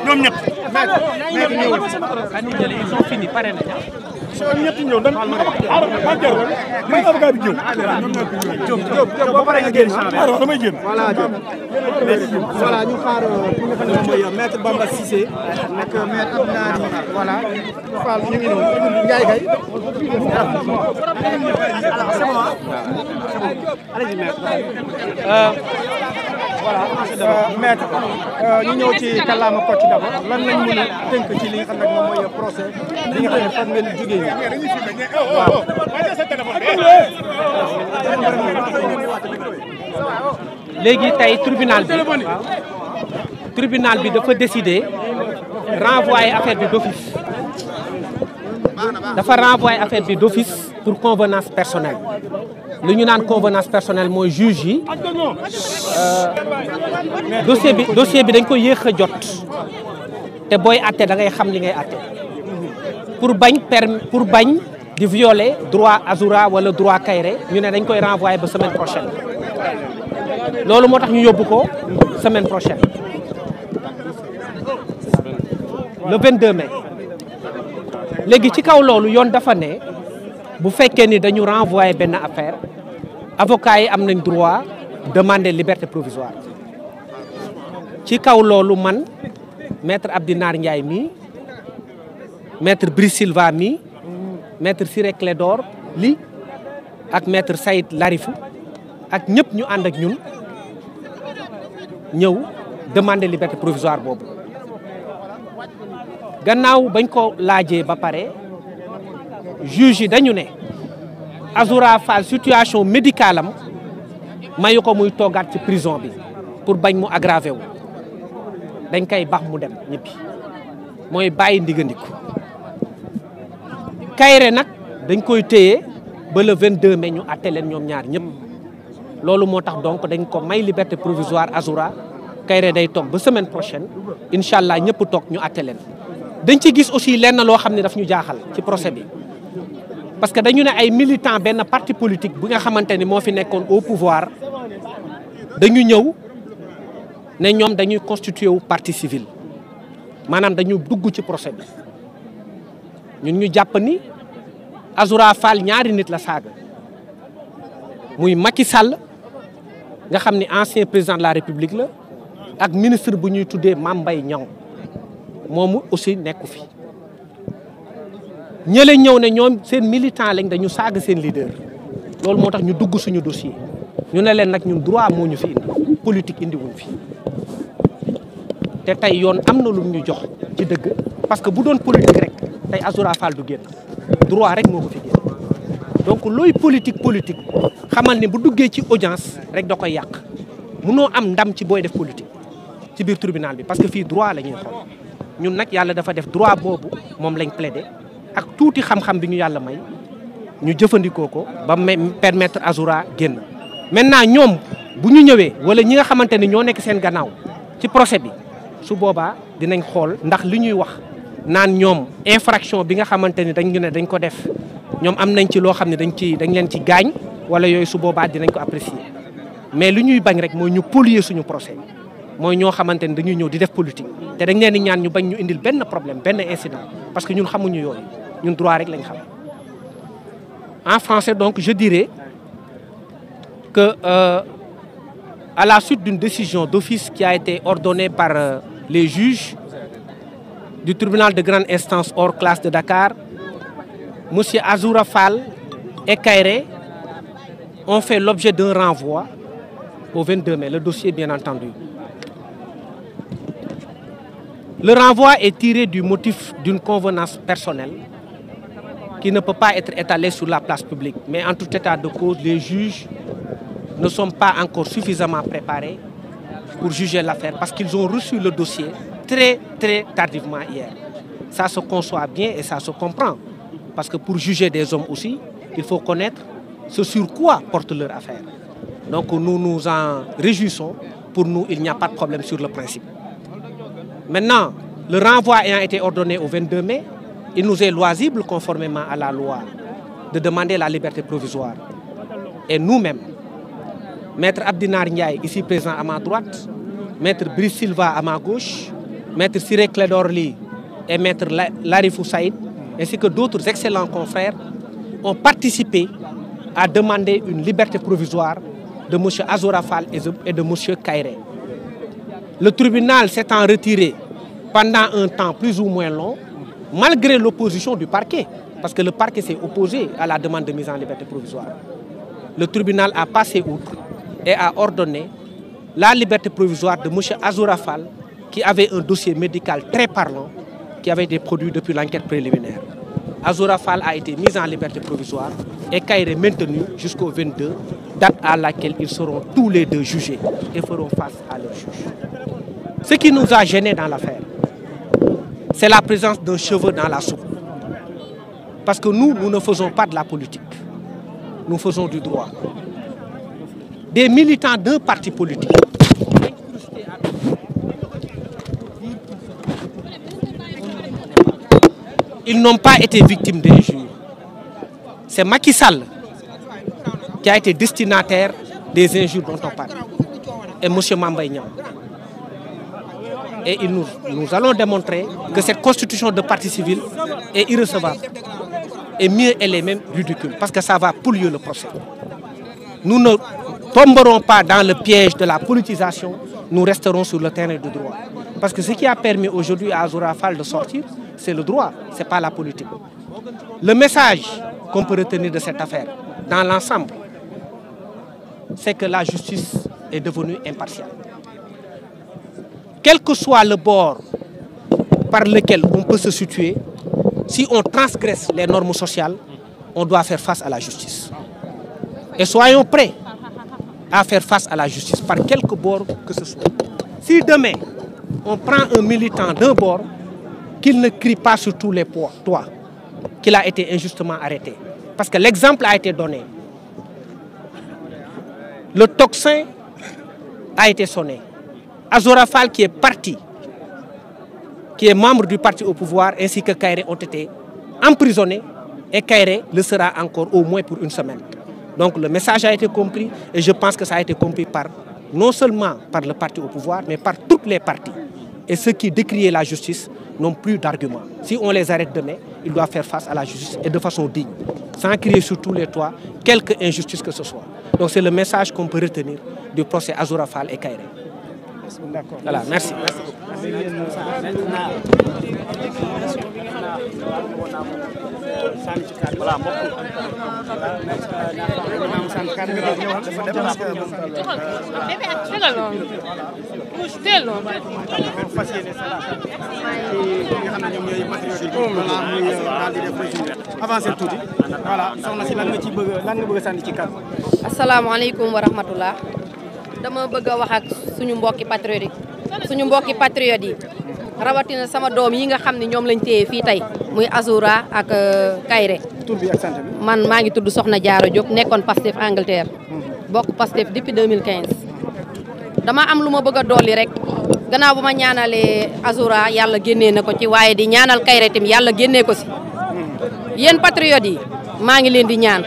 ñoom ñëpp. Ils ont fini pare nañ. ñoom ñëpp ñëw dañ may avocat bi Diop ba pare nga génn damay génn. voilà ñu xaar ki nga xam ne mooy maître Bamba Cissé ak maître Abdoulaye voilà Fall ñu ngi noonu Ndiaye Gaye c'est bon allez-y maître voilà maître ñu ñëw ci kàllaama Kocc d'abord lan lañ mën a tënk ci li nga xam ne moom mooy procès li nga xam ne fan ngeen jógee waaw léegi tey tribunal bi dafa décider renvoyer affaire bi d'office dafa renvoyer affaire bi d'office pour convenance personnelle lu ñu naan convenance personnelle mooy juge yi dossier bi dañ ko yéex a jot te booy atte da ngay xam li ngay atte pour bañ di violer droit Azoura wala droit Kairé ñu ne dañ koy renvoyer ba semaine prochaine loolu moo tax ñu yóbbu ko semaine prochaine le 22 mai léegi ci kaw loolu yoon dafa ne bu fekkee ni dañu renvoyer benn affaire avocats yi am nañ droit demander liberté provisoire ci kaw loolu man maître Abdinar Ndiaye mi maître Brice Silva mi maître Ciré Clédor Ly ak maître Saïd Larifou ak ñëpp ñu ànd ak ñun ñëw demander liberté provisoire boobu gannaaw bañ ko laajee ba pare juge yi dañu ne Azoura Fall situation médicale am mayu ko muy toogaat ci prison bi pour bañ mu aggravé wu dañ koy bax mu dem ñibbi mooy bàyyi ndigandiku Kairé nag dañ koy téye ba le 22 mai ñu atte leen ñoom ñaar ñëpp loolu moo tax donc dañ ko may liberté provisoire Azoura Kairé day toog ba semaine prochaine incha allah ñëpp toog ñu atte leen dañ ci gis aussi lenn loo xam ne daf ñu jaaxal ci procès bi parce que dañu ne ay militants benn parti politique bu nga xamante ni moo fi nekkoon au pouvoir dañu ñëw ne ñoom dañuy constitué wu partie civile maanaam dañu dugg ci procès bi ñun ñu jàpp ni Azoura Fall ñaari nit la saaga muy Macky Sall nga xam ni ancien président de la République la ak ministre bu ñuy tuddee Mame Mbaye Niang moomu aussi nekku fi ñële ñëw ne ñoom seen militant lañ dañu saaga seen leader loolu moo tax ñu dugg suñu dossier ñu ne leen nag ñun droit moo ñu fi indi politique indi wuñ fi te tey yoon am na lu ñu jox ci dëgg parce que bu doon politique rek tey Azoura Fall du génn droit rek moo ko fi génn donc looy politique xamal ni bu duggee ci audience rek da koy yàq munoo am ndam ci booy def politique ci biir tribunal bi parce que fii droit la ñuy xool ñun nag yàlla dafa def droit boobu moom lañ plaidé ak tuuti xam-xam bi ñu yàlla may ñu jëfandikoo ko ba permettre Azoura génn maintenant ñoom bu ñu ñëwee wala ñi nga xamante ni ñoo nekk seen gannaaw ci procès bi su boobaa dinañ xool ndax li ñuy wax naan ñoom infraction bi nga xamante ni dañ ne dañ ko def ñoom am nañ ci loo xam ne dañ leen ci gaañ wala yooyu su boobaa dinañ ko apprécier mais li ñuy bañ rek mooy ñu polluer suñu procès mooy ñoo xamante ni dañuy ñëw di def politique te dañ leen di ñaan ñu bañ ñu indil benn problème benn incident parce que ñun xamuñu yooyu ñun droit rek lañ xam en français donc je dirais que à la suite d'une décision d'office qui a été ordonnée par les juges du tribunal de grande instance hors classe de Dakar, monsieur Azoura Fall et Kairé ont fait l'objet d'un renvoi au 22 mai, le dossier bien entendu. Le renvoi est tiré du motif d'une convenance personnelle qui ne peut pas être étalée sur la place publique. Mais en tout état de cause, les juges ne sont pas encore suffisamment préparés pour juger l'affaire parce qu'ils ont reçu le dossier très tardivement hier. Ça se conçoit bien et ça se comprend. Parce que pour juger des hommes aussi, il faut connaître ce sur quoi porte leur affaire. Donc nous nous en réjouissons. Pour nous, il n'y a pas de problème sur le principe. Maintenant, le renvoi ayant été ordonné au 22 mai, il nous est loisible, conformément à la loi, de demander la liberté provisoire. Et nous-mêmes, Maître Abdinar Ndiaye, ici présent à ma droite, Maître Brice Silva à ma gauche, Maître Ciré Clédor Ly et Maître Larifou Saïd, ainsi que d'autres excellents confrères, ont participé à demander une liberté provisoire de M. Azoura Fall et de M. Kairé. Le tribunal s'étant retiré pendant un temps plus ou moins long, malgré l'opposition du parquet, parce que le parquet s'est opposé à la demande de mise en liberté provisoire. Le tribunal a passé outre et a ordonné la liberté provisoire de M. Azoura Fall, qui avait un dossier médical très parlant, qui avait été produit depuis l'enquête préliminaire. Azoura Fall a été mis en liberté provisoire et Kairé maintenu jusqu'au 22, date à laquelle ils seront tous les deux jugés et feront face à leur juge. Ce qui nous a gênés dans l'affaire, c'est la présence d'un cheveu dans la soupe. Parce que nous ne faisons pas de la politique. Nous faisons du droit. Des militants d'un parti politique. Ils n'ont pas été victimes d'injures. C'est Macky Sall qui a été destinataire des injures dont on parle. Et M. Mambay Niang. Et nous allons démontrer que cette constitution de parti civil est irrecevable. Et mieux, elle est même ridicule, parce que ça va polluer le procès. Nous ne tomberons pas dans le piège de la politisation, nous resterons sur le terrain du droit. Parce que ce qui a permis aujourd'hui à Azoura Fall de sortir, c'est le droit, ce n'est pas la politique. Le message qu'on peut retenir de cette affaire, dans l'ensemble, c'est que la justice est devenue impartiale. Quel que soit le bord par lequel on peut se situer, si on transgresse les normes sociales, on doit faire face à la justice. Et soyons prêts à faire face à la justice par quelque bord que ce soit. Si demain, on prend un militant d'un bord, qu'il ne crie pas sur tous les toits, qu'il a été injustement arrêté. Parce que l'exemple a été donné. Le tocsin a été sonné. Azoura Fall qui est parti, qui est membre du parti au pouvoir, ainsi que Kairé ont été emprisonnés et Kairé le sera encore au moins pour une semaine. Donc le message a été compris et je pense que ça a été compris non seulement par le parti au pouvoir, mais par toutes les parties. Et ceux qui décriaient la justice n'ont plus d'arguments. Si on les arrête demain, ils doivent faire face à la justice et de façon digne, sans crier sur tous les toits, quelque injustice que ce soit. Donc c'est le message qu'on peut retenir du procès Azoura Fall et Kairé. Voilà, merci. Asalaamaaleykum wa rahmatullah. Dama bëgg wax ak suñu mbokki patriote yi rawatina sama doom yi nga xam ne ñoom lañ téye fii tey muy Azoura ak Kairé. tur bi ak sant bi. Man maa ngi tudd Soxna Diarra Diop nekkoon Pastef Angleterre. bokk Pastef depuis 2015. dama am lu ma bëgg a dolli rek gannaaw bu ma ñaanalee Azoura yàlla génnee na ko ci waaye di ñaanal Kairé tamit yàlla génnee ko si. Yéen patriote yi maa ngi leen di ñaan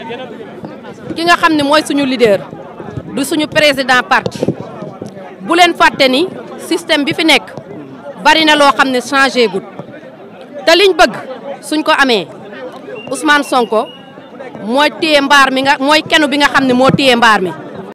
ki nga xam ne mooy suñu leader. du suñu président parti bu leen fàtte ni système bi fi nekk bari na loo xam ne changé gut te liñ bëgg suñ ko amee Ousmane Sonko mooy téye mbaar mi mooy kenu bi nga xam ne moo téye mbaar mi